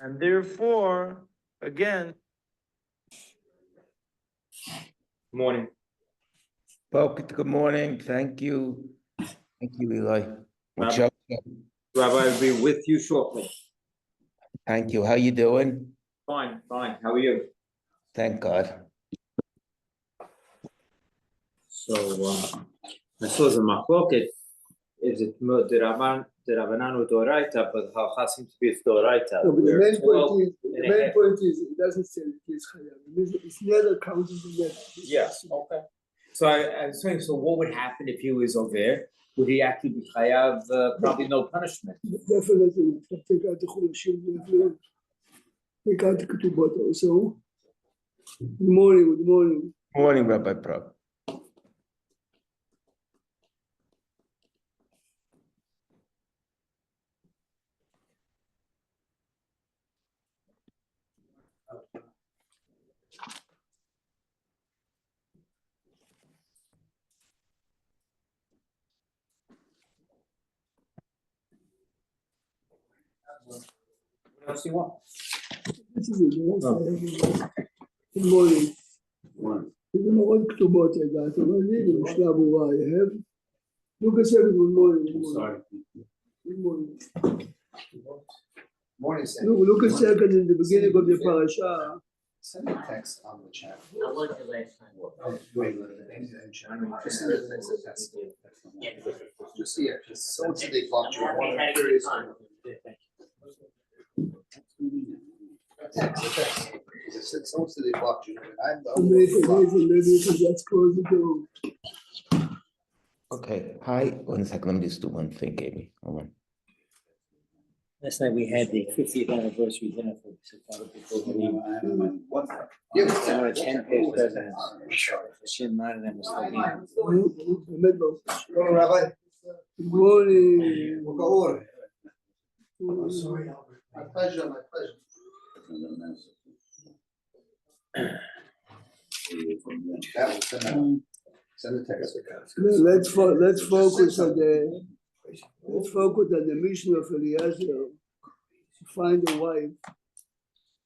And therefore, again. Morning. Good morning. Thank you. Thank you, Eli. Rabbi, I'll be with you shortly. Thank you. How you doing? Fine, fine. How are you? Thank God. So, I saw the machloket. Is it the Rabbanan or Doraita? But how seems to be it's Doraita. No, but the main point is it doesn't say that he's chayav. It's never counted together. Yeah. Okay. So I'm saying, so what would happen if he was over there? Would he actually be chayav? Probably no punishment. Definitely, take out the chulashim. Take out the ketubot also. Good morning. Good morning. Morning, Rabbi Prab. What else do you want? This is it. Good morning. There's no one ketubot I got. I'm reading Mishnah I have. Look at good morning. Good morning. Sorry. Good morning. Morning, Sam. Look a second in the beginning of the parasha. Send the text on the chat. I like the last time. Wait, just send the text. Just here, just so to the clock. Had a good time. Text. So to the clock. Maybe let's close the door. Okay. Hi. 1 second. Let me just do one thing, Amy. Hold on. Last night we had the 50th anniversary dinner for What's that? There were 10 past presidents. Shin, none of them was like, Rabbi. Good morning. I'm sorry, Albert. My pleasure, my pleasure. Send the text. Let's focus on the mission of Eliezer to find a wife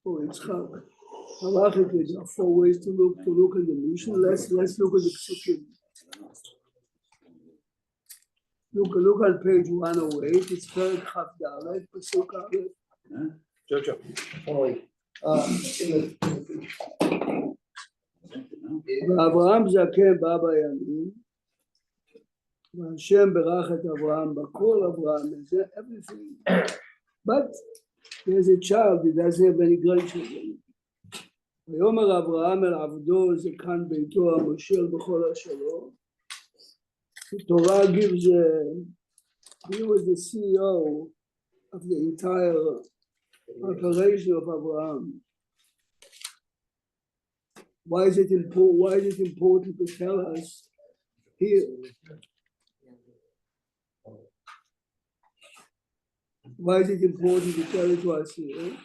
for Yitzchak. Halachically, there are 4 ways to look at the mission. Let's look at the psukim. Look on page 108. It's Perek Chaf Dalet, Pasuk Aleph. Jojo. ואברהם זקן בא בימים, והשם ברך את אברהם בכל אברהם, everything. But there's a child, he doesn't have any grandchildren. ויאמר אברהם אל עבדו זקן ביתו המושל בכל השלום. The Torah gives, he was the CEO of the entire operation of Abraham. Why is it important to tell us here? Why is it important to tell it to us here?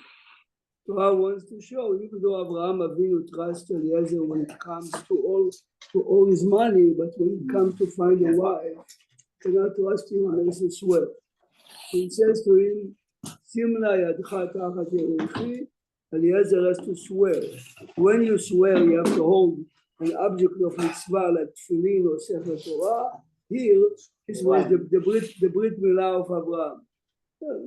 Torah wants to show, even though Abraham Avinu trusts Eliezer when it comes to all his money, but when it comes to find a wife, cannot trust him unless he swear. He says to him, Simna yadcha tachat yerechi. Eliezer has to swear. When you swear, you have to hold an object of mitzvah like tefillin or sefer Torah. Here, this was the Brit Milah of Abraham.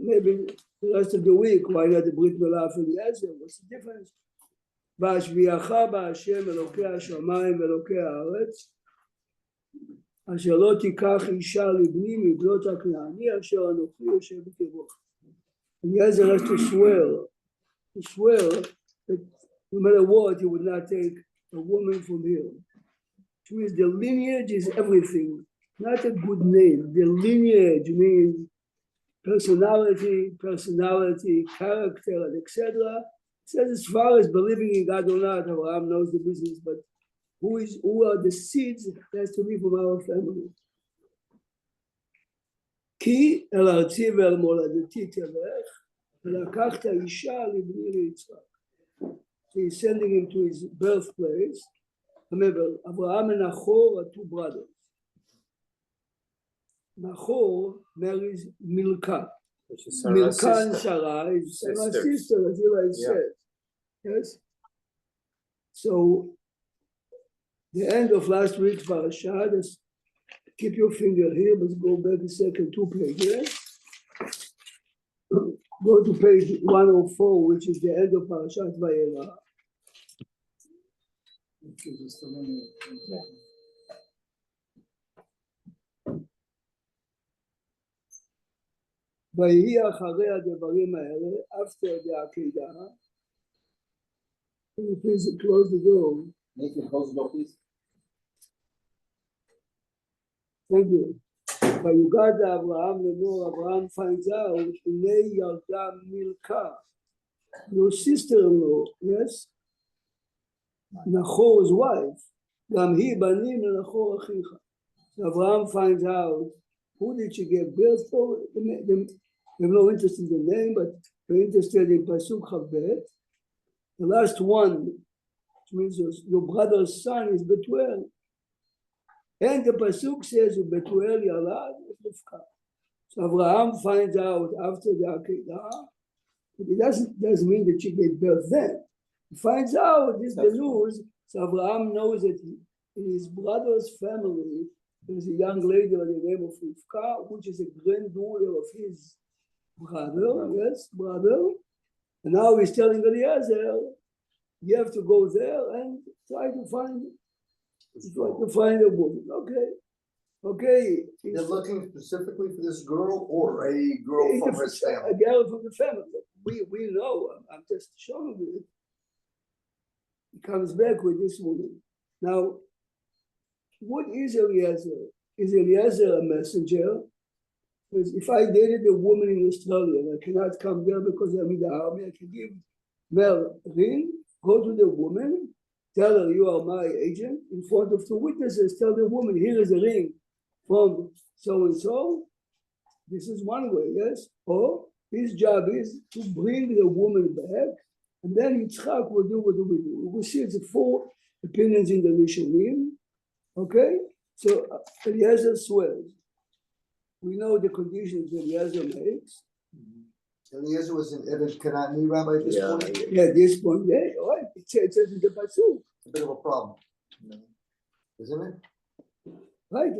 Maybe the rest of the week, why not the Brit Milah of Eliezer? What's the difference? והשביעך בהשם אלוקי השמיים ואלוקי הארץ, אשר לא תיקח אישה לבני מבנות הכנעני אשר אנוכי יושב בקרבך. Eliezer has to swear that no matter what, he would not take a woman from here. Which means the lineage is everything, not a good name. The lineage means personality, character, and etc. Says as far as believing in God or not, Abraham knows the business, but who are the seeds that has to be from our family. כי אל ארצי ואל מולדתי תלך, ולקחת אישה לבני ליצחק. So he's sending him to his birthplace. Remember, Abraham and Nahor are 2 brothers. Nahor marries Milcah. Which is Sarah's Milcah and sister. Sarah is Sarah's Sisters. sister, as Eli Yeah. said. Yes. So the end of last week's parasha, just keep your finger here, let's go back a second, 2 pages. Go to page 104, which is the end of Parashat Vayera. ויהי אחרי הדברים האלה, after the עקדה, can you please close the door? Nathan, close the door, please. Thank you. ויוגד לאברהם לאמור, אברהם finds out, הנה ילדה מילכה, your sister-in-law, yes? Nahor's wife, גם היא בנים לנחור אחיך. So Abraham finds out, who did she give birth to? They're no interest in the name, but they're interested in Pasuk Chavbet. The last one, which means your brother's son is Betuel. And the Pasuk says, Betuel Yalad Rivka. So Abraham finds out after the Akedah, but it doesn't mean that she gave birth then. He finds out this the news, so Abraham knows that in his brother's family, there's a young lady by the name of Rivka, which is a granddaughter of his brother, yes, brother. And now he's telling Eliezer, you have to go there and try to find a woman. Okay. They're looking specifically for this girl or a girl from his family? A girl from the family. We know, I'm just showing you. He comes back with this woman. Now, what is Eliezer? Is Eliezer a messenger? Because if I dated a woman in Australia and I cannot come there because I'm in the army, I can give Mel a ring, go to the woman, tell her you are my agent in front of 2 witnesses, tell the woman here is a ring from so-and-so. This is one way, yes? Or his job is to bring the woman back, and then Yitzchak will do what we do. We will see it's 4 opinions in the Rishonim. Okay? So Eliezer swears. We know the conditions Eliezer makes. Eliezer was an Ebed Kanani rabbi at this point. Yeah, at this point, yeah, all right. It says in the Pasuk. It's a bit of a problem, isn't it? Right.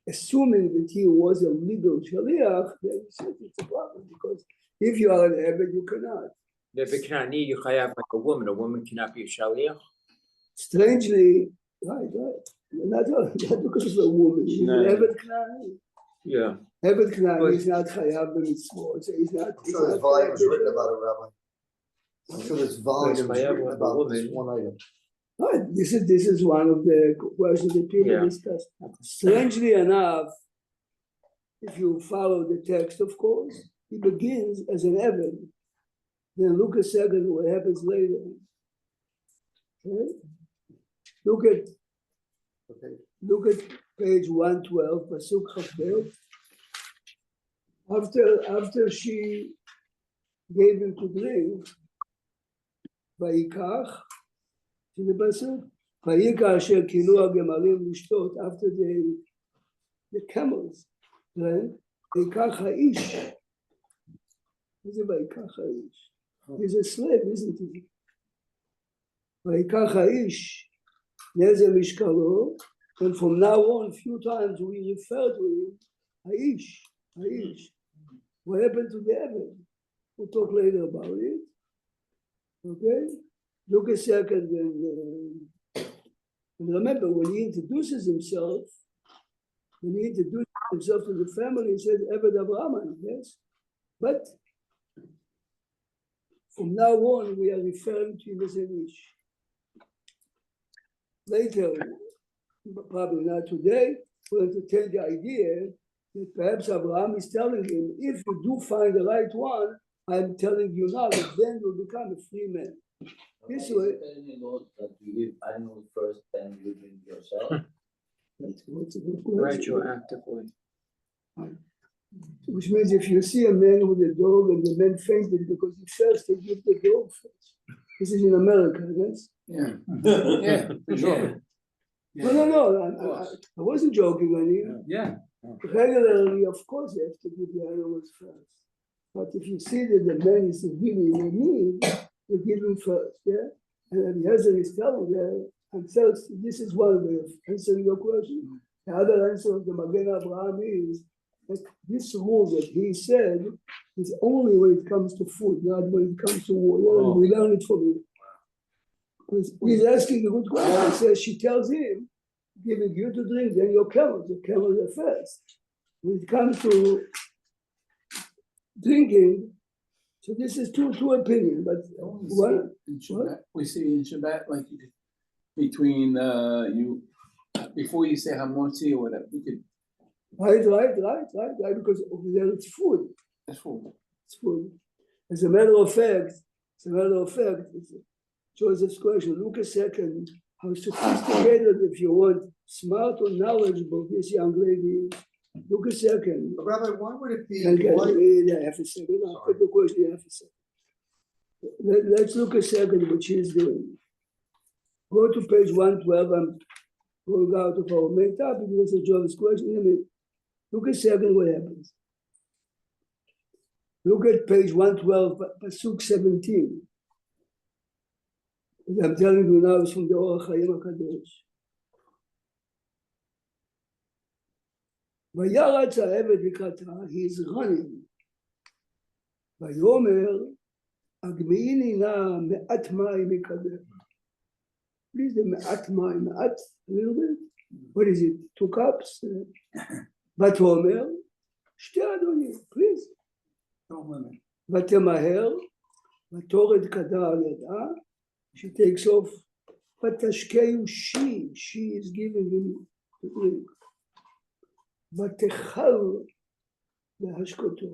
Assuming that he was a legal shaliach, then he said it's a problem because if you are an Ebed, you cannot. B'Knani, you chayav like a woman cannot be a shaliach. Strangely, right. Not because of a woman. She's No. an Ebed Knani. Yeah. Ebed Knani is not chayav b'mitzvot. So he's not. I'm sure there's volumes written about it, Rabbi. I'm sure there's volumes written about this one item. Right. This is one of the questions that people Yeah. discuss. Strangely enough, if you follow the text, of course, he begins as an Ebed. Then look a second what happens later. Okay? Look at page 112, Pasuk Chavbel. After she gave him to drink, Vayikach, in the Pasuk, Vayikach asher kilu hagemalim lishtot, after the camels drank, Vayikach ha'ish. What is it Vayikach ha'ish? He's a slave, isn't he? Vayikach ha'ish, Nezer mishkalo, and from now on, a few times we refer to him, Ha'ish. What happened to the Ebed? We'll talk later about it. Okay? Look a second, and remember, when he introduces himself to the family, he says, Ebed Abraham, yes? But from now on, we are referring to him as an Ish. Later, probably not today, we'll entertain the idea that perhaps Abraham is telling him, if you do find the right one, I'm telling you now that then you'll become a free man. This way. That you live animals first, then you drink yourself. That's a good question. Retroactively. Which means if you see a man with a dog and the man fainted because he first, they give the dog first. This is in America, yes? Yeah, for sure. No, I wasn't joking on you. Yeah. Regularly, of course, you have to give the animals first. But if you see that the man is really in need, you give him first, yeah? And then Eliezer is telling them, I'm thirsty. This is one way of answering your question. The other answer of the Magen Avraham is that this rule that he said is only when it comes to food, not when it comes to water. We learn it from him. Because he's asking a good question. He says, she tells him, giving you to drink, then your camels. The camels are first. When it comes to drinking, so this is two opinions, but one, In Shabbat, we see in Shabbat, like between you, before you say Hamotzi or whatever, you could, right, because over there it's food. that's food. It's food. As a matter of fact, it's Joseph's question. Look a second, how sophisticated, if you want, smart or knowledgeable this young lady is. Look a second. But Rabbi, why would it be? Okay, why- yeah, half a second. I'll put the question half a second. Let's look a second what she's doing. Go to page 112. I'm going out of our main topic because of John's question. In a minute. Look a second what happens. Look at page 112, Pasuk 17. What I'm telling you now is from the Orach Chaim HaKadosh. וירץ העבד לקראתה, he is running. ויאמר, הגמיעיני נא מעט מים מקדם. Please, the מעט מים, מעט, a little bit. What is it? 2 cups? ותאמר, שתי אדוני, please. ותמהר, ותורד כדה על ידה, she takes off, ותשקהו she is giving him to drink. ותחל להשקותו.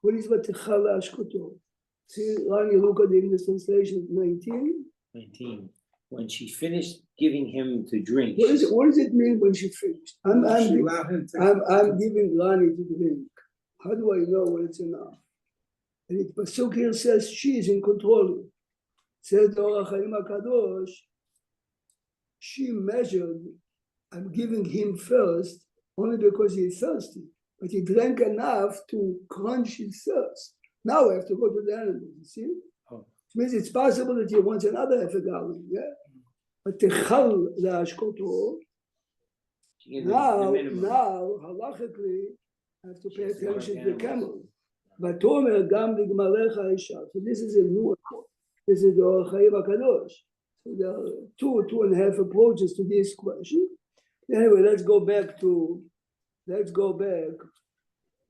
What is ותחל להשקותו? See, Rani, look at the English translation, 19. 19. When she finished giving him to drink. What does it mean when she finished? I'm She allowed him to. giving Rani to drink. How do I know when it's enough? And it Pasuk here says she is in control. Says the Orach Chaim HaKadosh, she measured, I'm giving him first, only because he's thirsty. But he drank enough to quench his thirst. Now I have to go to the animals, you see? Oh. Which means it's possible that he wants another half a gallon, yeah? But techal le'ashkoto, She gave the minimum. now, halachically, I have to pay attention to the camel. Vatomer gam ligmalecha isha. So this is a new approach. This is the Orach Chaim HaKadosh. So there are two and a half approaches to this question. Anyway, let's go back to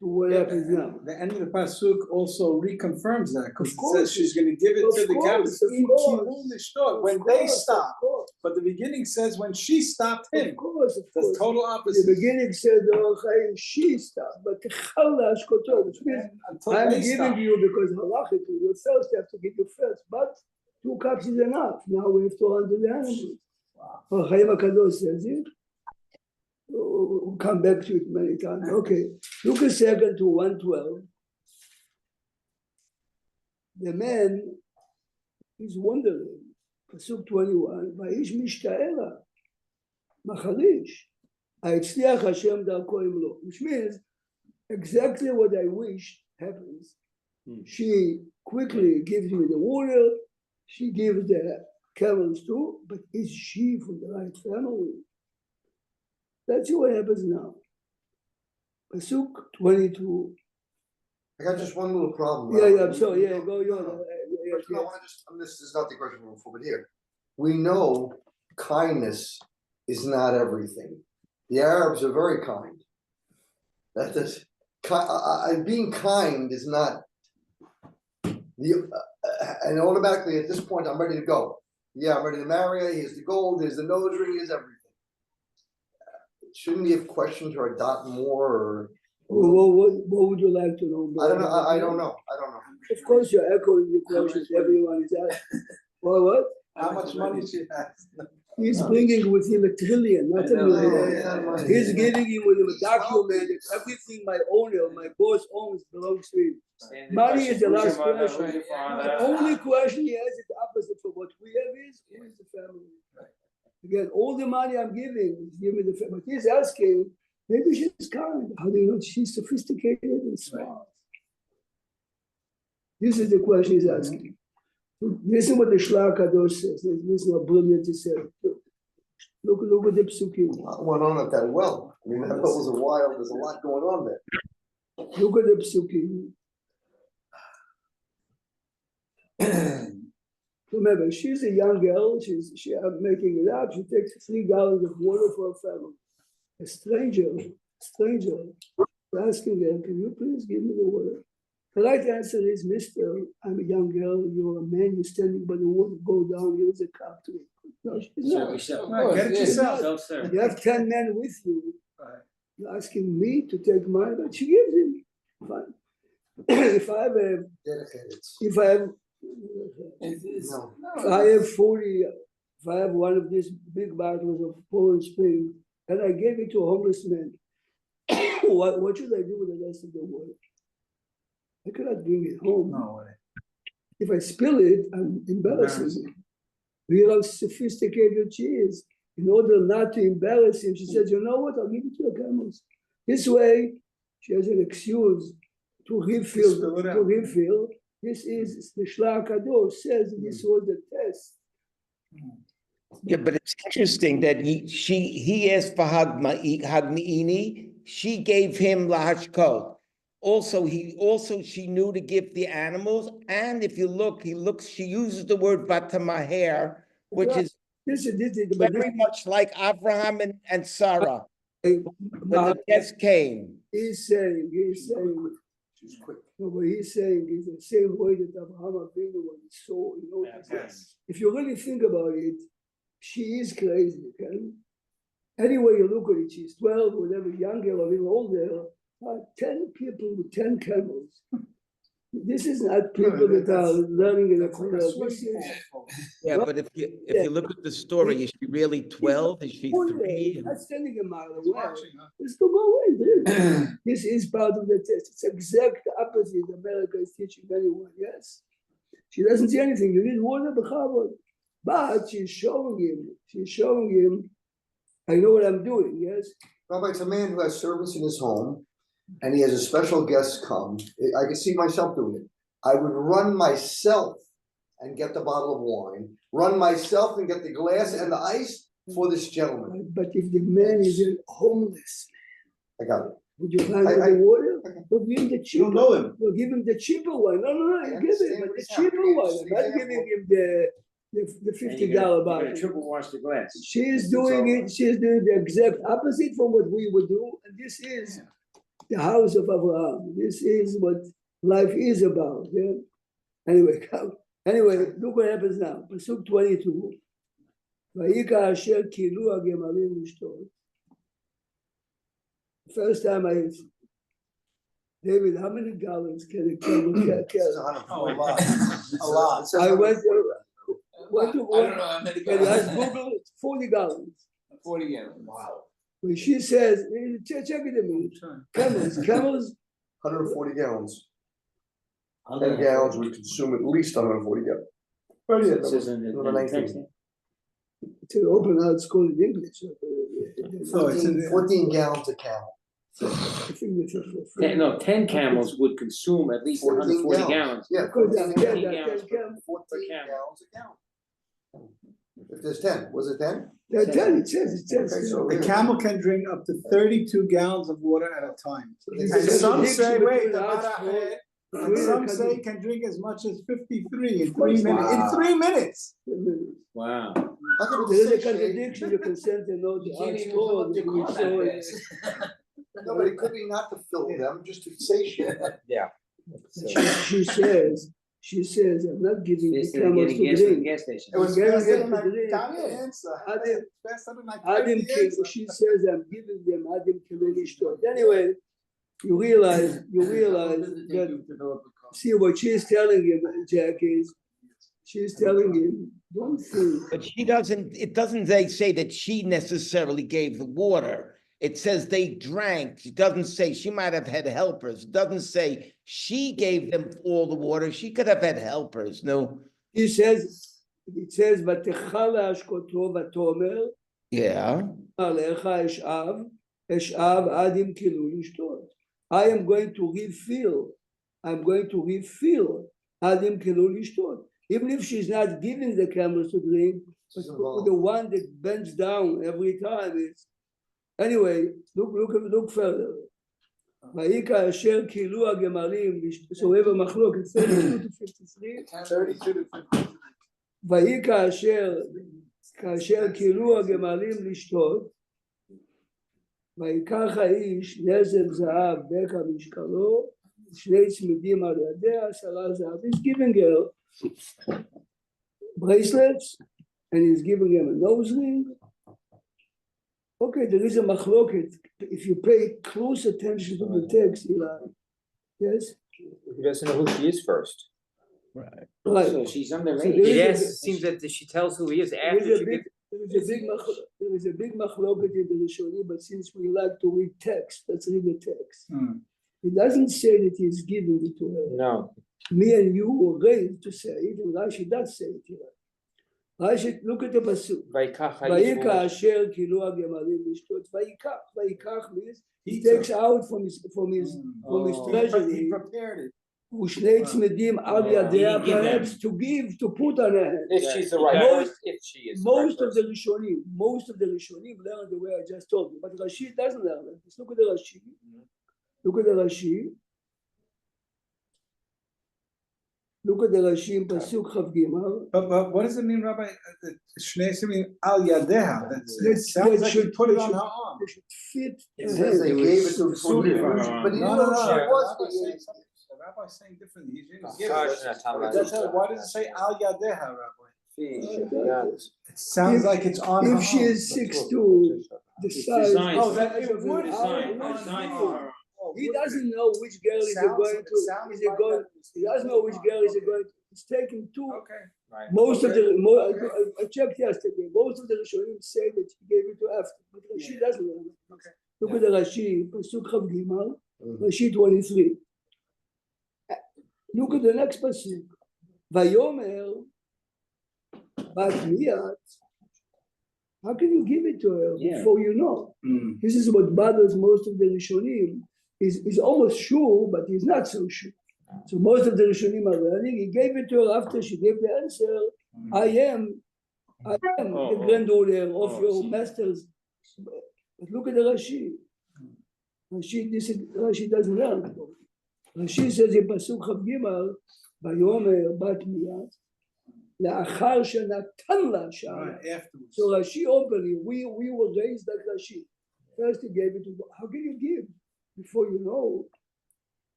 what happens now. The end of the pasuk also reconfirms that because Of it course. says she's going to give it Of to the course, camels of course. when Of they course, stop. of course, But the beginning says when she stopped him. of course. That's total The opposite. beginning said the Orach Chaim she stopped, but techal le'ashkoto, which means Until I'm they giving stop. you because halachically you're first, you have to give you first, but 2 cups is enough. Now we have to run to the animals. Orach Chaim HaKadosh says it. We'll come back to it many times. Okay, look a second to 112. The man is wondering. Pasuk 21. Va'ish mishta'era. Machalish. Ha'etzliach Hashem darko imlo. Which means exactly what I wish happens. She quickly gives me the water. She gives the camels too. But is she from the right family? Let's see what happens now. Pasuk 22. I got just one little problem. Yeah, Rabbi. I'm sorry. Yeah, go. First, I want to just, this is not the question from before, but here. We know kindness is not everything. The Arabs are very kind. That is, being kind is not and automatically at this point, I'm ready to go. Yeah, I'm ready to marry her. Here's the gold, here's the nose ring, here's everything. Shouldn't we have questioned her a dot more or? What would you like to know? I don't know. I don't know. Of course, you're echoing the questions everyone is asking. What? How much money she has? He's bringing with him $1 trillion, not $1 million. He's giving him with him a document that everything my owner, my boss owns belongs to him. Money is the last question. The only question he has is the opposite for what we have is, who is the family? Again, all the money I'm giving is giving the family. But he's asking, Maybe she's kind. How do you know she's sophisticated and smart? This is the question he's asking. Listen what the Shlach Kadosh says. Listen how brilliant he said. Look at the psukim. Went on at that well. I mean, that well was a while, there's a lot going on there. Look at the psukim. Remember, she's a young girl. I'm making it up. She takes 3 gallons of water for her family. A stranger, asking her, can you please give me the water? The right answer is, Mister, I'm a young girl, you're a man, you're standing by the water, go down, here's a cup to it. No, she's Serve not. yourself. Get it yourself. Self-serve. You have 10 men with you. You're asking me to take mine, but she gives him. Fine. If I have a, Dedicated. if I have, No. if I have 40, if I have one of these big bottles of Poland Spring, and I gave it to a homeless man, what should I do with the rest of the water? I cannot bring it home. No way. If I spill it, I'm embarrassing him. Realize sophisticated she is. In order not to embarrass him, she says, you know what, I'll give it to your camels. This way, she has an excuse to Spill it out. refill. This is, the Shlach Kadosh says this was the test. Yeah, but it's interesting that he asked for Hagmi'ini, she gave him Lahashkol. Also, she knew to give the animals, and if you look, she uses the word Vatamaher, which is This is, but very much like Abraham and Sarah, when but the guest came. he's saying, She's quick. no, what he's saying is the same way that Abraham Avinu was so, Yes. if you really think about it, she is crazy, okay? Any way you look at it, she's 12, whatever, younger or even older, 10 people with 10 camels. This is not people that are learning in a corner. This is, Yeah, but if you look at the story, is she really 12? Is she 3? not standing a mile away. Just to go away. This is part of the test. It's exact opposite America is teaching anyone, yes? She doesn't see anything. You need water, but she's showing him, I know what I'm doing, yes? Rabbi, it's a man who has servants in his home, and he has a special guest come. I can see myself doing it. I would run myself and get the bottle of wine, run myself and get the glass and the ice for this gentleman. But if the man is homeless, I got it. would you hand him I- the water? We'll give him the cheaper. know him. We'll give him the cheaper one. No, I you give understand him what the he's cheaper happening. one. It's I'm an not example. giving him the $50 bottle. triple wash the glass. She's doing the exact opposite from what we would do, and this is the house of Abraham. This is what life is about. Yeah. Anyway, look what happens now. Pasuk 22. Vayika asher kilu hagemalim lishtot. First time David, how many gallons can a camel carry? A lot. A lot. I went to I don't know how many and I gallons. Googled it, 40 gallons. 40 gallons. Wow. When she says, check it a minute, camels, 140 gallons. 10 140. gallons, we consume at least 140 gallons. Right here, This is in the number 19. text. to open out school in English. Oh, it's in 14 gallons a camel. I think this is No, 10 camels would consume at least 140 gallons. Yeah. Because 14 that- gallons. that- that camel- 14 camel. gallons a gallon. If there's 10, was it 10? That tell it says. Okay, so A camel can drink up to 32 gallons of water at a time. There's And a some say, contradiction wait, between about us, a- and between some the say countries. can drink as much as 53 in Of course. 3 minutes. In 3 minutes. Wow. How come There is a it's contradiction, you can send a note to You can't Arch even fill Code, up your we car show that it. fast. No, but it could be not to fill them, just to say shit. She says, I'm not giving the Instead of camels getting to gas at the drink. gas station. It was Gary faster gave than to I the drink. got the answer. Adam- Faster than I Adam typed the answer. she says, I'm giving them Adam Kelly. Anyway, you realize that, see what she's telling him, Jack, is she's telling him, don't think. But it doesn't say that she necessarily gave the water. It says they drank. It doesn't say she might have had helpers. It doesn't say she gave them all the water. She could have had helpers. No. He says, it says, "Vatechala ashkoto vatomer Yeah. alecha eshav אשאב עד ימכרו לשתות. I am going to refill. עד ימכרו לשתות. Even if she's not giving the camels to drink, but the one that bends down every time is. Anyway, look further. ויהי כאשר כילו הגמלים, so we have a מחלוקת, 32 to 53. 32 to 53. ויהי כאשר כילו הגמלים לשתות, ויקח האיש נזם זהב בקע משקלו, שני צמידים על ידיה, 10 זהב. He's giving her bracelets, and he's giving him a nose ring. Okay, there is a machloket. If you pay close attention to the text, Eli. Yes? He doesn't know who she is first. Right. Right. So she's underage. So there is Yes, a- it seems that she tells who he is There after is she a big, gets. there is a big machloket in the Rishonim, but since we like to read text, let's read the text. It doesn't say that he's giving it to her. No, Me and you were raised to say it, and Rashi does say it here. Rashi, look at the pasuk. ויקח האיש ויהי והוא- כאשר כילו הגמלים לשתות, ויקח means he takes out from his treasury, prepared it. ושני צמדים על ידיה, He give them. perhaps to give, to put on her hand. If she's the right Most- person, if she is the right Most of the person. Rishonim learn the way I just told you, but Rashi doesn't learn it. Let's look at the Rashi. Look at the Rashi. Look at the Rashi in pasuk Chav Gimel. But what does it mean, Rabbi? Shnei Simim al yadeha. It That sounds like you should- put it they on should- her arm. They should fit. It her says they hand. gave it to him, suited for her. but he No, didn't no, know no. she The was rabbi's the saying something. The rabbi's saying differently. He's going to give Gosh, it. that's how That's how- why does it say al yadeha, Rabbi? It sounds If- like it's on her If she arm. is 6'2", the size. designed. Oh, that size it of the would arm, design. Designed no. for her. He doesn't know which girl is he going to. Is he going? He doesn't know which girl is he going to. It's taken two. Okay. Right. Most of the I checked yesterday. Most of the Rishonim say that he gave it to after, but Rashi doesn't know. Okay. Look at the Rashi, pasuk Chav Gimel, Rashi 23. Look at the next pasuk. Vayomer bat miyat. How can you give it to her before you know? This is what bothers most of the Rishonim. Is almost sure, but he's not so sure. So most of the Rishonim are learning. He gave it to her after she gave the answer. I am the granddaughter of your masters. But look at the Rashi. Rashi doesn't learn. Rashi says in pasuk Chav Gimel, "Vayomer bat miyat la'achar shenatan la sha'ala." Right, afterwards. So Rashi openly, we were raised like Rashi. First he gave it to, how can you give before you know?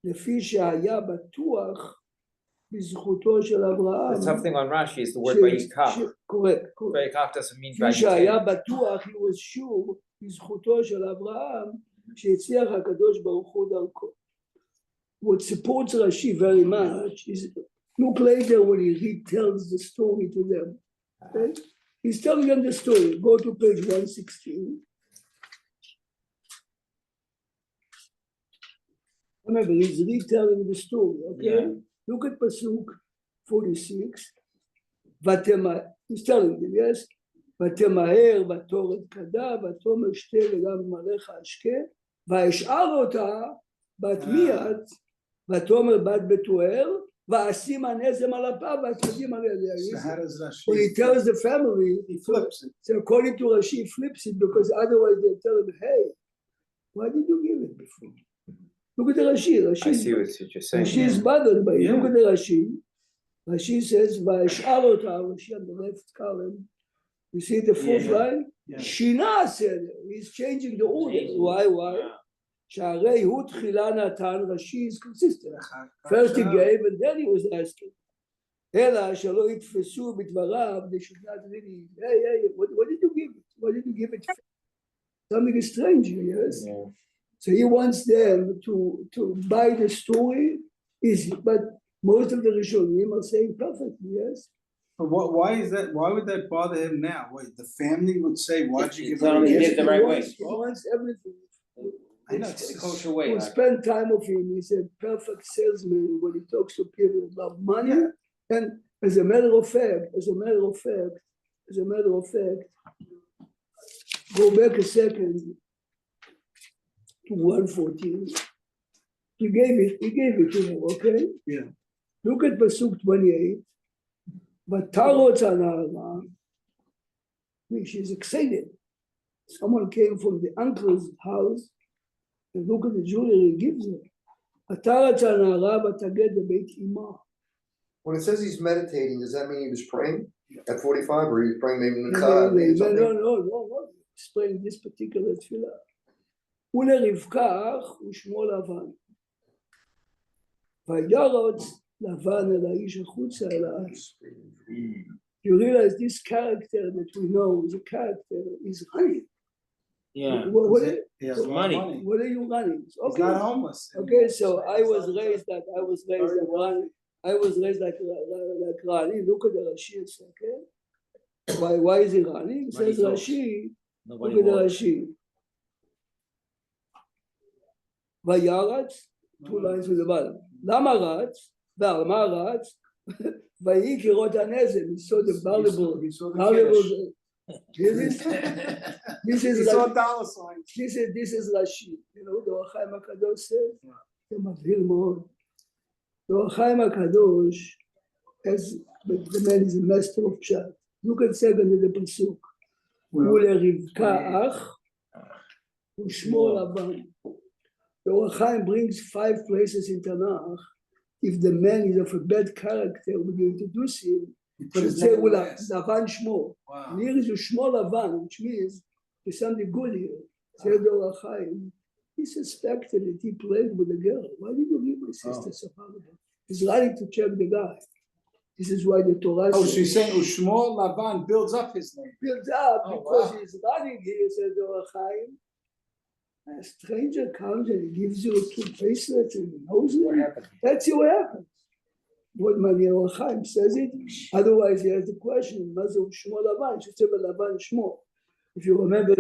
לפי שהיה בטוח בזכותו של אברהם. The tough thing on Rashi is the word vayikach. Correct. Vayikach doesn't mean לפי שהיה vayikach. בטוח, he was sure, בזכותו של אברהם, שהצליח הקדוש ברוך הוא דרכו. What supports Rashi very much is, look later when he retells the story to them. Okay? He's telling them the story. Go to page 116. Remember, he's retelling the story, okay? Yeah. Look at Pasuk 46. He's telling them, yes? ותמהר בתור את כדה, ותאמר שתה וגם גמליך אשקה, וישאל אותה בת מיד, ותאמר בת בתואר, ואשים הנזם על אפה והצמדים על ידיה. So how does Rashi? When he tells the family, He flips it. so according to Rashi, he flips it because otherwise they'll tell him, hey, why did you give it before? Look at the Rashi. I see what you're saying. Rashi is bothered by it. Look at the Rashi. Rashi says, וישאל אותה, Rashi on the left column. You see the fourth line? Yeah. שינה הסדר. He's changing the order. Why? שהרי הוא תחילה נתן, Rashi is consistent. First he gave and then he was asking. אלא שלא יתפסו בדבריו, they should not really, hey, what did you give it? What did you give it for? Something strange, yes? Yeah. So he wants them to buy the story, easy. But most of the Rishonim are saying perfectly, yes? But why is that? Why would that bother him now? Wait, the family would say, "Why'd you give Tell him it?" he away?" did the right way. He wants everything. I know, It's the kosher way. We'll spend time with him. He's a perfect salesman when he talks to people about money. Yeah. And as a matter of fact, go back a second. to 114. He gave it to him, okay? Yeah. Look at Pasuk 28. Vatarot Anara. She's excited. Someone came from the uncle's house and look at the jewelry he gives her. Vatarot Anara Vataged Beit Ima. When it says he's meditating, does that mean he was praying at 45 or he was praying maybe No, maybe something? no. He's praying this particular tefillah. ולרבקה ושמו לבן. וירוץ לבן אל האיש החוצה אל הארץ. You realize this character that we know is a character is running. Yeah. He has money. What are you running? He's Okay. not homeless. Okay, so I was raised like Rani. I was raised like Rani. Look at the Rashi a second. Why is he running? It says Rashi. Look at the Rashi. וירץ, 2 lines with the bottom. למה רץ? ועל מה רץ? ויהי כראות הנזם. He saw the valuable. He saw the This is He saw dollar signs. this is Rashi. You know, the אור החיים הקדוש says, זה מבהיר מאוד. The Chaim HaKadosh, as the man is a master of chat. Look at second of the pasuk. ולרבקה אח ושמו לבן. The Or Chaim brings 5 places in Tanakh. If the man is of a bad character, when you introduce him, you say Lavan Shmo. And here is a Shmo Lavan, which means there's something good here. Say the Or Chaim. He suspected that he played with the girl. Why did you leave my sister Sapagaba? He's running to check the guy. This is why the Torah Oh, so you're saying Ushmo Lavan builds up his name. builds up because he's running here, said the Or Chaim. A stranger comes and he gives you 2 bracelets and he knows them. That's what happens. What Mani Or Chaim says it. Otherwise, he has the question, Mazel Shmo Lavan, should say Lavan Shmo. If you remember,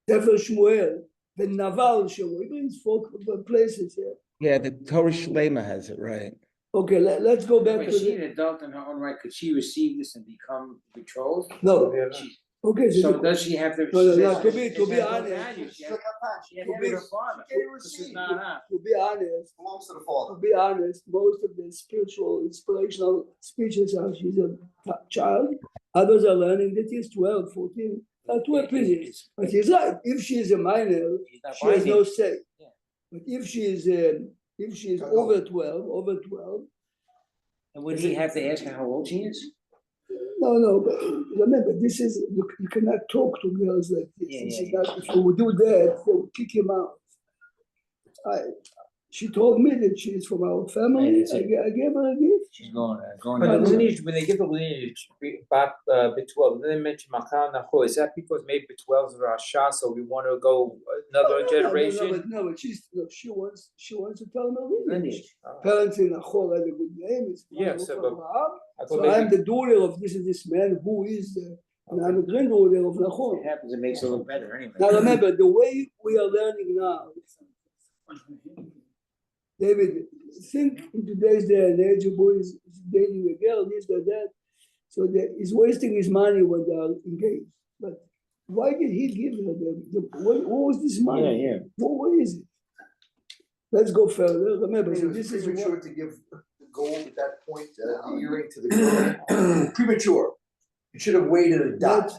Sefer Shmuel. The Naval show, he brings 4 places here. Yeah, the Torah Shlema has it, right? Okay, let's go back to Was she the, an adult in her own right? Could she receive this and become betrothed? no, She- okay, So so does she have the? No, to be It has no honest, value. She has to To be be- her father. she can't This is receive. not her. to be honest, Belongs to the father. most of the spiritual, inspirational speeches are she's a child. Others are learning that he's 12, 14, 2 opinions. But he's right, if she is a minor, He's not she has no binding. say. Yeah. But if she is over 12, And would he have to ask her how old she is? no, but remember, this is, you cannot talk to girls like this. Yeah, This yeah, is not, if you would do that, they would kick him out. She told me that she is from our family, Right, that's I it. gave her a gift. She's going. But the lineage, when they give the lineage, B12, then they mention Machal Nacho. Is that because maybe B12 is Rasha, so we want to go another generation? No, but she wants to tell me lineage. Lineage. Oh. Parents in Achor had a good name, it's Yeah, so, but Abraham. I thought So I'm maybe the daughter of this man who is the, and I'm the granddaughter of Nachor. it happens, it makes it look better anyway. Now remember, the way we are learning now, David, think in today's day and age, a boy is dating a girl, this, that. So that he's wasting his money when they are engaged. But why did he give her what was this money? Yeah. What is it? Let's go further. Remember, It so was this is premature what, to give the gold at that point, the earring to the girl. Premature. You should have waited a dot.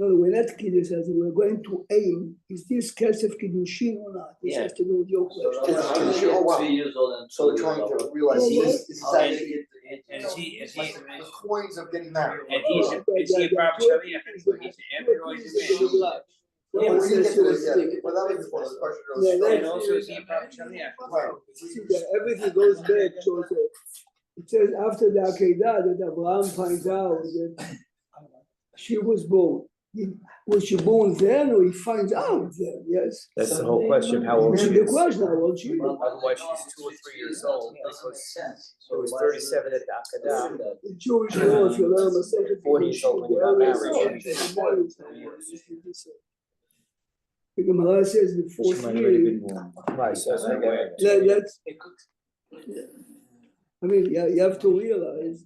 no, we're not kidding, says we're going to aim. Is this Kesef Kiddushin or not? This Yeah. has to do with your So question. It's now sure, wow. 3 years old and So 2 they're years trying old. to realize this is How did actually you get- And is he, the coins of getting married. and he's a proper Shaliach? He's an Emin or he's a man? No Yeah, one we didn't says get to you this were yet. Well, that was the first question. Yeah, And also is he a proper Shaliach? Right. See that everything goes back to it says after the Akedah that Abraham finds out that she was born. Was she born then or he finds out then? Yes. That's the whole question, how old That's she the is. question, how old she is. Otherwise, she's 2 or 3 years old, because so it was 37 at the Akedah. The Jewish law, if you learn a second. 40 years old when you got married. The Gemara says the She fourth might have already year. been born. Right, so that's okay. That's, I mean, yeah, you have to realize.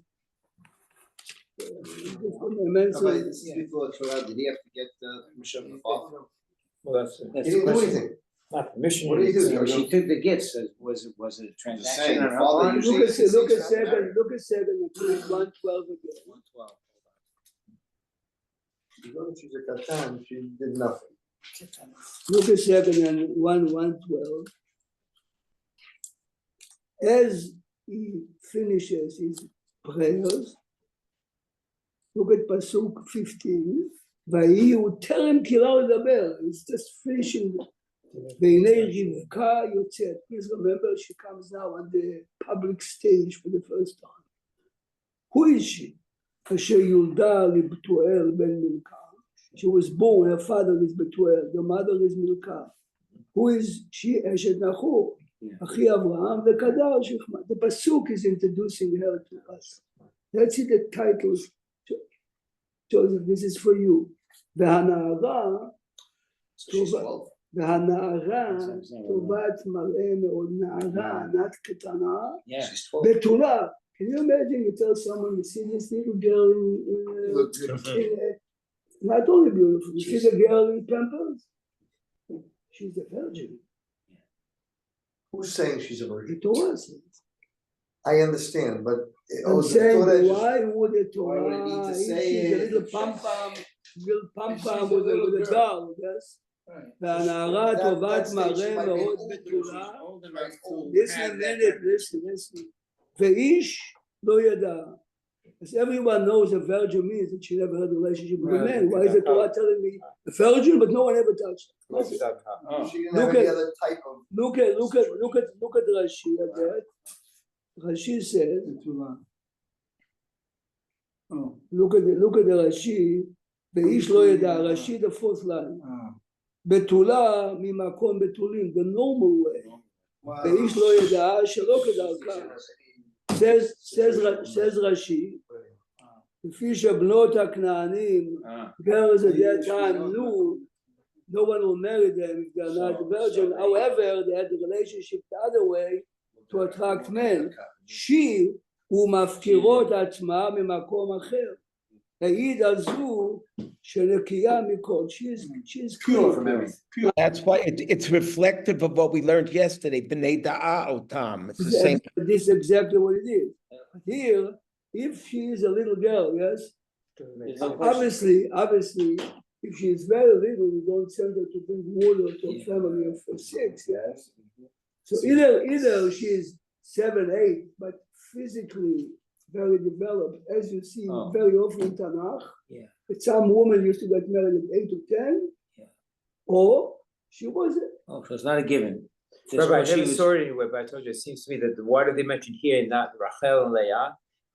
Somebody, this is before Torah, did he have to get permission from the father? Well, that's. He didn't do anything. Not permission. What do you do, Jojo? She took the gifts, was it a saying, transaction on the her father part? usually- Look at second, and put 112 again. 112. She's a katan, she did nothing. Look at second and 112. As he finishes his prayers, look at Pasuk 15. ויהי הוא טרם קילה לדבר, he's just finishing. והנה רבקה יוצאת. Please remember she comes now on the public stage for the first time. Who is she? אשר יולדה לבתואל בן מילכה. She was born, her father is Betuel, the mother is Milcah. Who is she? Eshet Nachor. Achi Avraham, the Kadar Shechma. The Pasuk is introducing her to us. Let's see the titles. Joseph, this is for you. והנערה, והנערה, טובת מראה מאוד, נערה, ענת קטנה, Yeah. בתולה. Can you imagine you tell someone you see this little girl Look beautiful. not only beautiful, you see the girl in Pampers? She's a virgin. Who's saying she's a virgin? The Torah says. I understand, but. I'm saying, Torah is- why would the Why would it need Torah, to if say she's a it? little pam-pam, little pam-pam She's a little with a doll, yes? Right. והנערה That- טובת that stage she מראה might be מאוד older, בתולה. she's old enough to Listen a have that minute, listen. ואיש לא ידע. As everyone knows a virgin means that she never had a relationship with a Right, man. Why is the Torah telling me a virgin, but no one ever touched her? She didn't have Look any at- other type of. Look at Rashi at that. Rashi says, Oh, look at the Rashi, ואיש לא ידע, Rashi the fourth line. בתולה ממקום בתולים, the normal way. ואיש לא ידע שלא כדרכה. says Rashi, לפי שבנות הכנענים, girls at that time knew no one will marry them if they're not virgin. However, they had the relationship the other way to attract men. she ומפקירות עצמה ממקום אחר. העיד על זו שנקייה מכל. She is pure from everything. That's why it's reflective of what we learned yesterday, B'nai Da'a Otam. It's the same. This is exactly what it is. But here, if she is a little girl, yes, obviously, if she is very little, you don't send her to bring water to a family of 6, yes. So either she is 7, 8, but physically very developed, as you see very often in Tanakh. Yeah. That some woman used to get married at 8 or 10, Yeah. or she wasn't. Oh, so it's not a given. Just Rabbi, I what she never was- saw it anywhere, but I told you, it seems to me that why do they mention here not Rachel and Leah?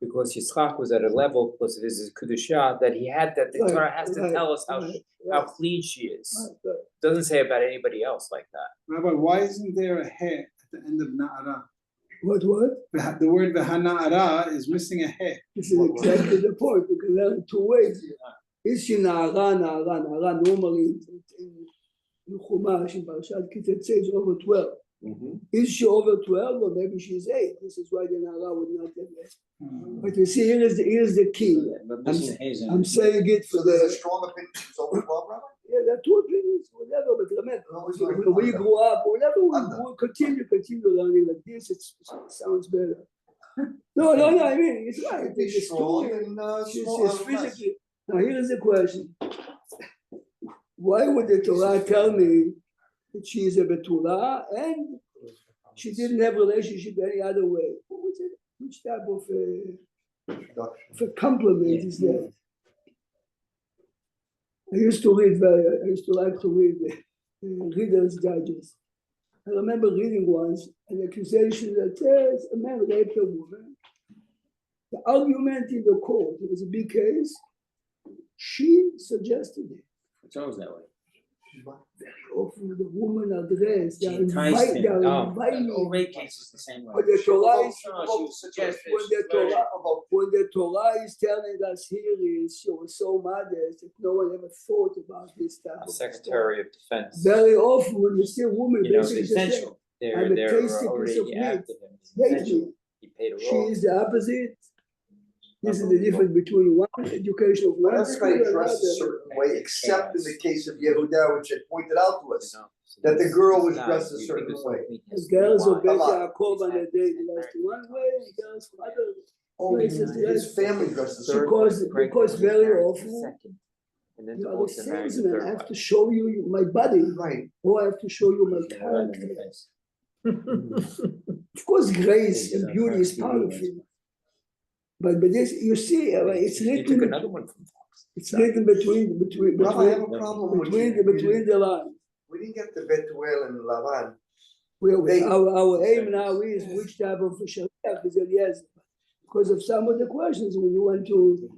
Because Yitzchak was at a level, because of his Kedushah, that he had, that the Right, Torah has to right, tell us how right. clean she is. Right. Doesn't say about anybody else like that. Rabbi, why isn't there a he at the end of na'ara? What? The word v'hana'ara is missing a he. This is exactly the point. You can learn two ways. Is she na'ara? Normally in Chumash, in Parashat Kitzur, is over 12. Is she over 12, or maybe she's 8? This is why the na'ara would not have that. But you see, here's the key. But missing a hazel. I'm saying it for So there's a the. strong opinion, it's over 12, Rabbi? Yeah, there are two opinions, whatever, but remember, No, when we grew up, whenever we continue learning like this, it sounds better. No, I mean, it's right. Be It's strong story. and She's small and less. physically. Now, here is the question. Why would the Torah tell me that she is a Betula and she didn't have a relationship any other way? What was it? Which type of a compliment is that? I used to like to read Reader's Digest. I remember reading once an accusation that says a man raped a woman. The argument in the court, it was a big case, she suggested it. It's always that way. Often the woman addressed, She they are enticed inviting, him. they Oh, are the inviting. old rape case is the same way. But the Torah is, No, she was suggested. when the Torah is telling us here is she was so modest that no one ever thought about this type of stuff. Secretary of Defense. Very often when you see a woman You know, it's basically just saying, essential. I'm a They're tasty piece already of meat. active. It's Date essential. me. He paid a She role. is the opposite. This is the difference between one education of one school Everybody and dresses a another. certain way, except in the case of Yehuda, which had pointed out to us, that the girl was dressed a certain way. The girls of Bet Come on. Yaakov on that day dressed one way, and girls from other Oh, places his dressed. family dresses a certain way. Because very often, you are the salesman, I have to show you my body, Right. or I have to show you my character. Of course, grace and beauty is part of it. But this, you see, it's You took written, another one from Fox. it's written between Rabbi, I have a problem with you. between the lines. We didn't get the Betuel and Lavan. Well, our aim now is which type of shaliach is Eliezer. Because of some of the questions we want to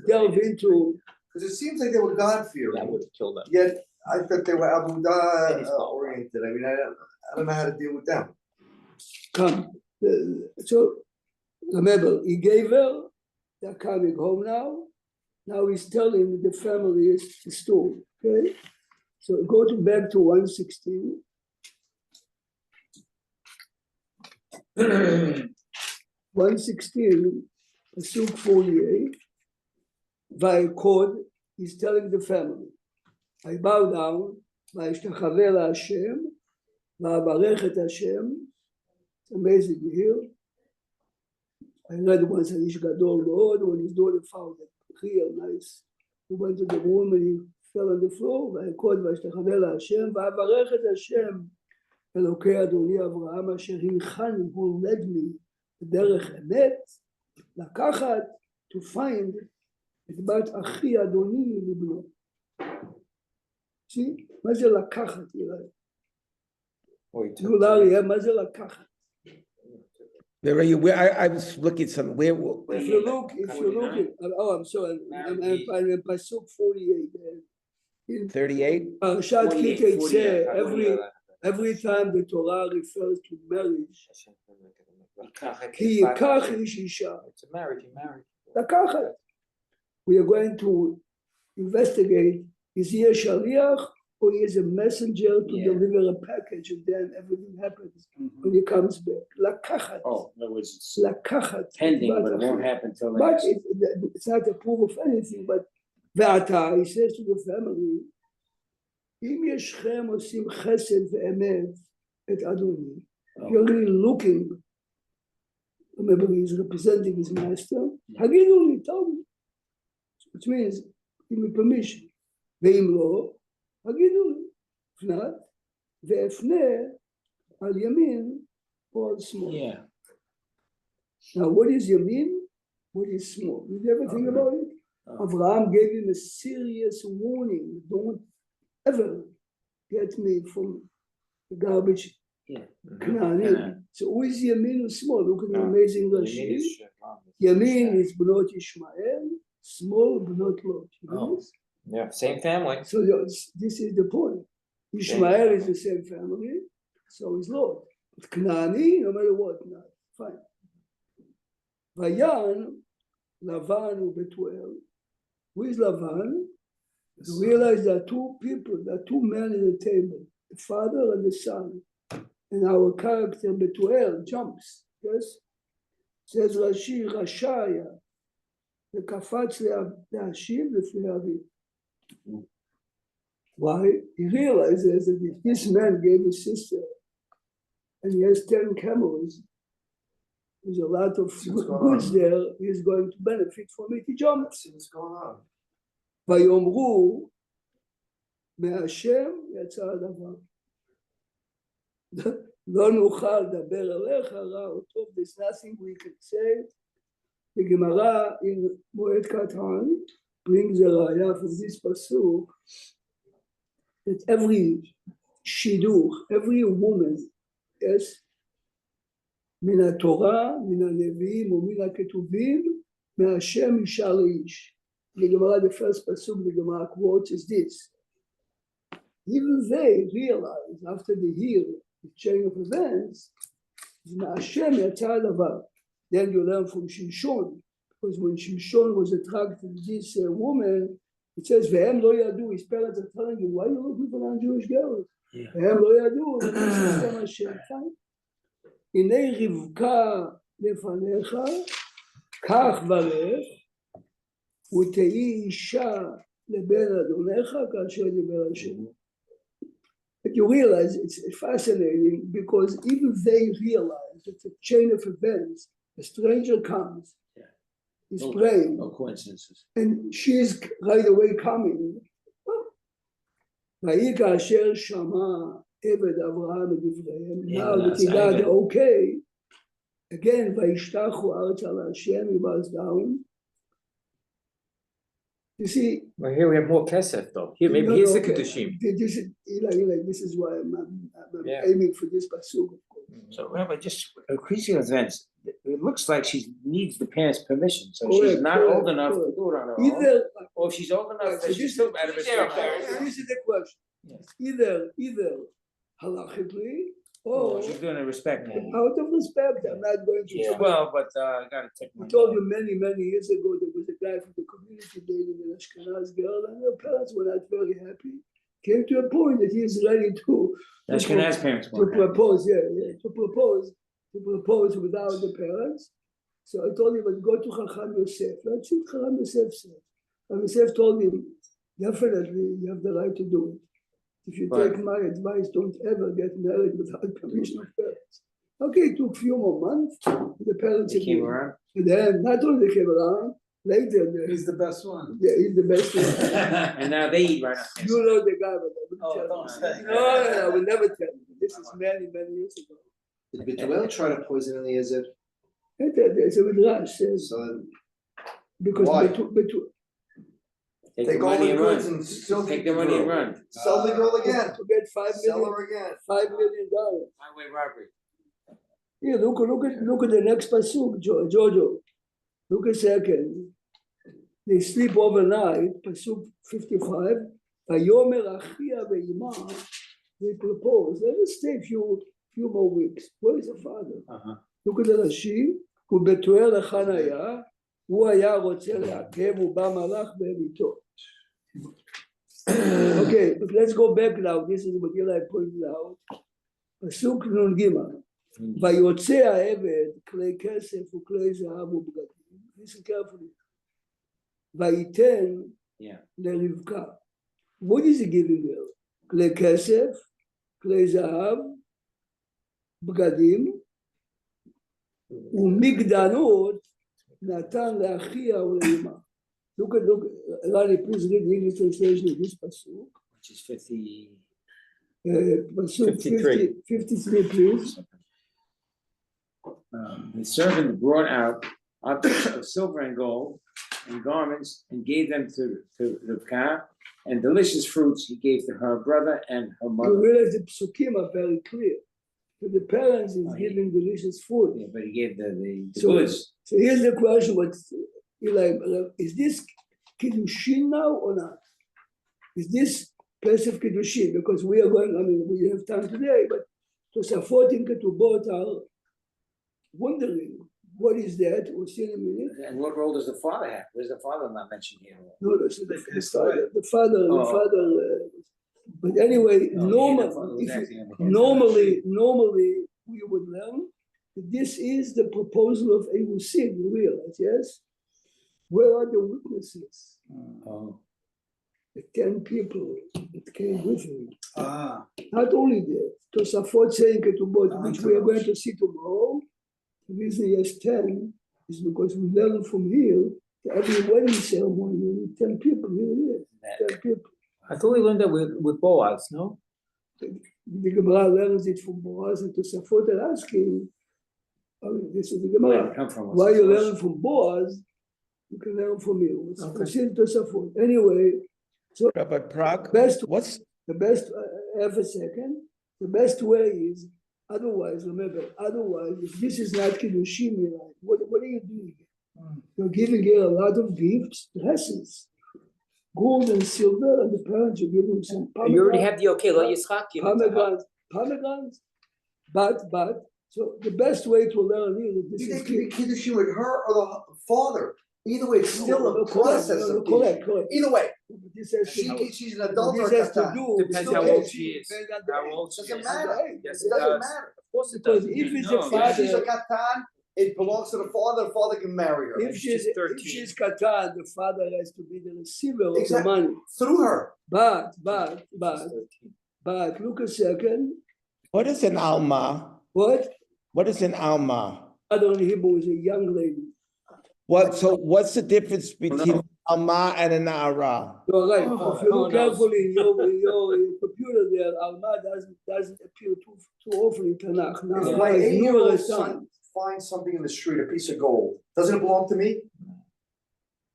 delve into. Because it seems like they were God-fearing. That would have killed them. Yet I thought they were Abudah oriented. I mean, I don't know how to deal with them. Come. So remember, he gave her, they're coming home now. Now he's telling the family the story. Okay? So go back to 116. 116, Pasuk 48. Vayikod is telling the family, I bow down, Vayishtachave LaHashem, Va'avarech et Hashem. It's amazing to hear. I read once an Ish Gadol מאוד, when his daughter found it real nice. He went to the room and he fell on the floor, Vayikod Vayishtachave LaHashem, Va'avarech et Hashem. אלוקי אדוני אברהם אשר הנחני, who led me בדרך אמת, לקחת, to find, את בת אחי אדוני לבנו. See? מה זה לקחת, יראה? תנו לאריה, מה זה לקחת? Where are you? I was looking some, where? If you look, I'm sorry, I'm in Pasuk 48. 38? Parashat Ki Teitzeh, every time the Torah refers to marriage, כי ייקח איש אישה. It's a marriage, you married. לקחת. We are going to investigate, is he a shaliach or he is a messenger to deliver a package and then everything happens when he comes back. לקחת. Oh, in other words, it's לקחת. pending, but it won't happen till the But next. it's not a proof of anything, but ועתה, he says to the family, אם ישכם עושים חסד ואמת את אדוני, you're really looking, remember he's representing his master, תגידו לי, tell me, which means, give me permission, ואם לא, תגידו לי, if not, ואפנה על ימין או על שמאל. Yeah. Now what is ימין? What is small? Did you ever think about it? Abraham gave him a serious warning, don't ever get me from the garbage. Canaan. So who is Yamin or small? Look at the amazing Rashi. Yamin is Bnot Ishmael, small Bnot Lot. Yeah, same family. So this is the point. Ishmael is the same family, so is Lot. But Knaani, no matter what, not fine. Vayan, Lavan or Betuel. Who is Lavan? You realize there are two people, there are two men at the table, the father and the son. And our character Betuel jumps, yes? Says Rashi, Rashaya, וקפץ להשיב לפני אביו. Why? He realizes that if this man gave his sister and he has 10 camels, there's a lot of goods there, he's going to benefit from it. He jumps. See what's going on. ויאמרו, מהשם יצא הדבר. לא נוכל לדבר עליך רע או טוב, there's nothing we can say. The Gemara in Moed Katan brings a raya from this pasuk that every shidur, every woman, yes, מן התורה, מן הנביאים ומן הכתובים, מהשם אישה לאיש. The Gemara, the first pasuk the Gemara quotes is this. Even they realize after they hear the chain of events, מהשם יצא הדבר. Then you learn from Shimshon, because when Shimshon was attracted to this woman, it says, והם לא ידעו, his parents are telling him, why are you looking for non-Jewish girls? והם לא ידעו, זה השם כאן. הנה רבקה לפניך, כך ברך, ותהי אישה לבן אדונך כאשר דיבר השם. But you realize it's fascinating because even they realize it's a chain of events. A stranger comes, he's praying, No coincidences. and she's right away coming. ויהי כאשר שמע עבד אברהם את דבריהם, now that he got the okay, again, וישתחו ארצה להשם, he bows down. You see, Well, here we have more kesef though. Here, maybe here's the Kedushim. This is, Eli, this is why I'm Yeah. aiming for this pasuk, of course. So Rabbi, just increasing events, it looks like she needs the parents' permission, so Correct, she's not correct, old enough to correct. do it on her own. Either, Or if she's old enough, so then she's still out of respect. this is the question. Either halachically, or She's doing it respect. out of respect, I'm not going to. Yeah, well, but I gotta take. I told you many years ago, there was a guy from the community dating an Ashkenaz girl, and her parents were not very happy. Came to a point that he is ready to Ashkenaz parents. to propose, to propose without the parents. So I told him, "But go to Chacham Yosef." Let's see what Chacham Yosef said. And Yosef told him, "Definitely, you have the right to do it. If you But- take my advice, don't ever get married without permission of parents." Okay, it took a few more months. The parents She came agreed. around. And then not only they came around, later He's the best one. he's the best one. And now they eat right now. You know the guy, but I wouldn't Oh, tell don't you. say. No, I will never tell you. This is many years ago. Did Betuel try to poison Eliezer? There's a midrash says So then because Why? Take take the all money the and run. goods and still Take keep the the money and girl. run. Sell the girl again. to get Sell her again. $5 million. Highway robbery. Yeah, look at the next pasuk, Jojo. Look a second. They sleep overnight. Pasuk 55. Vayomer achia ve'ima. They propose. Let us stay a few more weeks. Where is the father? Look at the Rashi. ובתואר לחניה, הוא היה רוצה לעכב, הוא בא מלאך בעמיתו. Okay, but let's go back now. This is what Eli pointed out. פסוק נ"ג. ויוצא העבד כלי כסף וכלי זהב ובגדים. Listen carefully. וייתן לרבקה. What is he giving her? כלי כסף, כלי זהב, בגדים, ומגדנות נתן לאחיה ולאמה. Look, Rani, please read the English translation of this pasuk. Which is 50. Pasuk 53. 53, please. The servant brought out objects of silver and gold and garments and gave them to Rivkah, and delicious fruits he gave to her brother and her You mother. realize the psukim are very clear. So the parents is giving delicious food. Yeah, but he gave the So- goods. So here's the question: what Eli, is this kiddushin now or not? Is this place of kiddushin? Because we are going. I mean, we have time today, but Tosafot in Ketubot are wondering what is that. We'll see in a minute. And what role does the father have? Where's the father not mentioned here? No, so the father. But anyway, normally we would learn that this is the proposal of Erusin. You realize, yes? Where are the witnesses? Oh. The 10 people that came with him. Ah, Not only that, Tosafot saying Ketubot, which we are going to see tomorrow. The reason he has 10 is because we learn from here that every wedding ceremony, you need 10 people. Here it is, 10 people. I thought we learned that with Boaz, no? The Gemara learns it from Boaz, and Tosafot are asking, I mean, this is the Where did Gemara. it come from? Why you learn from Boaz, you can learn from here. It's in Tosafot. Anyway, Rabbi Prague, what's the best, have a second, the best way is, otherwise, remember, if this is not Kiddushin, what are you doing? You're giving her a lot of gifts, dresses, gold and silver, and the parents are giving some You already have the okay, let Yitzchak give it to her. pomegranates, but, so the best way to learn is this You is think you be kiddushin with her or the father? Either way, it's still a process of correct. kiddushin. Either way, This has to, she's an adult or this has to katan. do. Depends still how okay. old she is. Depends on the How age. old she Doesn't is. matter. Yes, It it doesn't does. matter. Of course it Because does. if it's No, a father, She's a katan, it belongs to the father can marry her. If she's she's 13. if she's Katan, the father has to be the receiver of the Exactly. money. Through her. But look a second. What is an Alma? What? What is an Alma? Other in Hebrew is a young lady. What's the difference between Alma and an Ara? You're right. Oh, If you look no. carefully in your computer there, Alma doesn't appear too often in Tanakh. Now, If it's my 8-year-old numerous son times. finds something in the street, a piece of gold, doesn't it belong to me?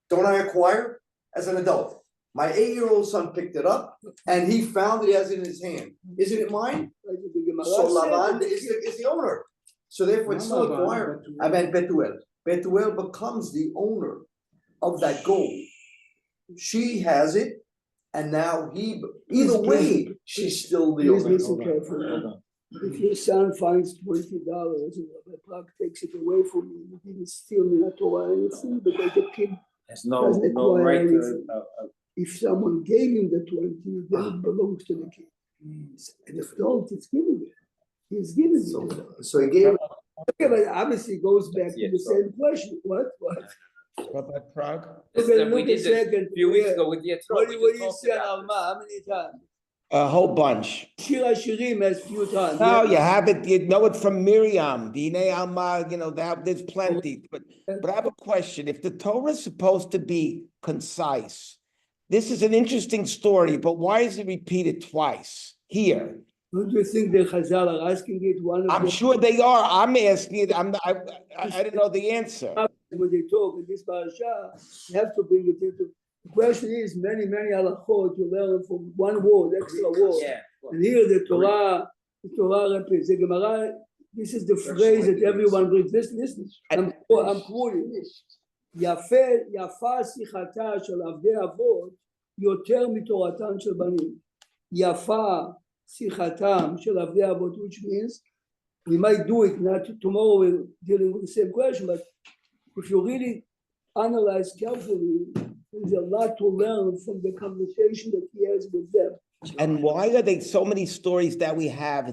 Don't I acquire as an adult? My 8-year-old son picked it up and he found it as in his hand. Isn't it mine? Like the Gemara So said, Lavan is the owner. So therefore it's still acquired. I meant Betuel. Betuel becomes the owner of that gold. She has it and now either way, she's still the Please owner. listen carefully. If your son finds $20 and Rabbi Plug takes it away from you, he didn't steal Minato or anything, because the kid There's no doesn't no acquire right to. anything. If someone gave him the 20, then it belongs to the kid. And if not, it's given it. He's given it. to them. So he gave Okay, but obviously it goes back to the same question. What? Rabbi Prague? This Okay, is- we look did a this second. a few weeks Yeah. ago with the What do you say on Alma? How many times? A whole bunch. Shira Shirim has few times. No, you have it, you know it from Miriam, Dine Alma, there's plenty, but I have a question. If the Torah is supposed to be concise, this is an interesting story, but why is it repeated twice here? Don't you think the Chazal are asking it one of I'm them? sure they are. I'm asking it. I didn't know the answer. When they talk in this parasha, you have to bring it into. The question is many halachot you learn from one word, extra word. Yeah. And here the Torah repeats. The Gemara, this is the phrase that everyone brings. Listen. I'm quoting. יפה שיחתה של עבדי אבות יותר מתורתם של בנים. יפה שיחתם של עבדי אבות, which means we might do it not tomorrow. We're dealing with the same question, but if you really analyze carefully, there's a lot to learn from the conversation that he has with them. And why are there so many stories that we have?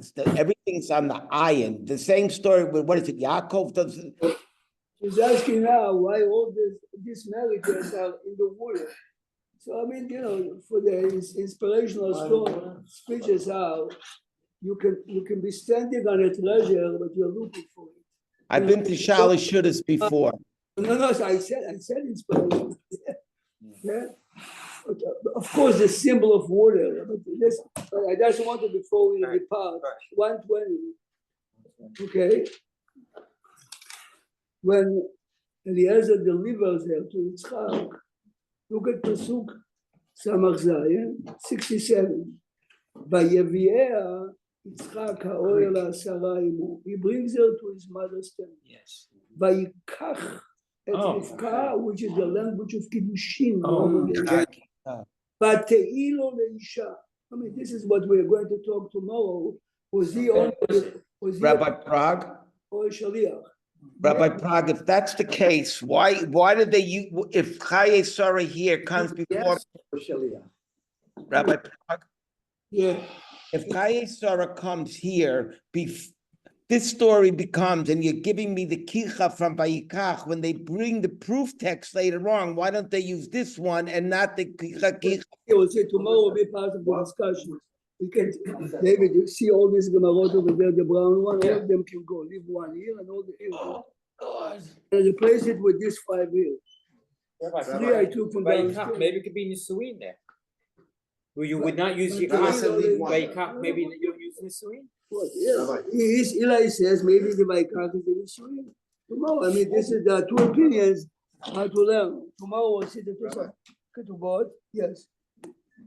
Everything's on the iron. The same story with, what is it, Yaakov doesn't. He's asking now why all these marriages are in the water. So I mean, for the inspirational speeches are, you can be standing on a treasure, but you're looking for it. I've been to Shalosh Shudas before. No, so I said inspiration. Yeah. But, of course, the symbol of water. But I just wanted before we depart, 120. Okay. When Eliezer delivers her to Yitzchak, look at Pasuk Samach Zayin, 67. Vayevi'ea Yitzchak ha'oel ha'asara imu. He brings her to his mother's tent. Yes. Vayikach et Rivka, which is the language of Kiddushin. Vate'ilo leisha. I mean, this is what we're going to talk tomorrow. Was he Rabbi Prague? or Shaliach? Rabbi Prague, if that's the case, why did they use, if Chaye Sarah here comes before Rabbi Prague? Yeah. If Chaye Sarah comes here, this story becomes, and you're giving me the kicha from Vayikach, when they bring the proof text later on, why don't they use this one and not the kicha? We'll say tomorrow will be part of the discussion. We can, David, you see all these Gemarot over there, the brown one, all of them can go, leave one here and all the here. And replace it with this 5 here. Three I took from downstairs. Maybe it could be Nisuin there. Where you would not use your I said leave one. maybe you don't use Nisuin. What, yeah. Eli says maybe the Vaikach is the Nisuin. Tomorrow, I mean, this is the two opinions, how to learn. Tomorrow we'll see the Ketubot, yes.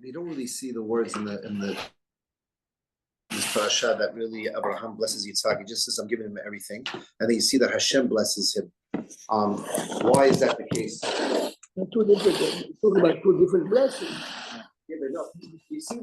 You don't really see the words in this parasha that really Abraham blesses Yitzhak. He just says, "I'm giving him everything," and then you see that Hashem blesses him. Why is that the case? Two different, talk about two different blessings. Yeah, but no, you see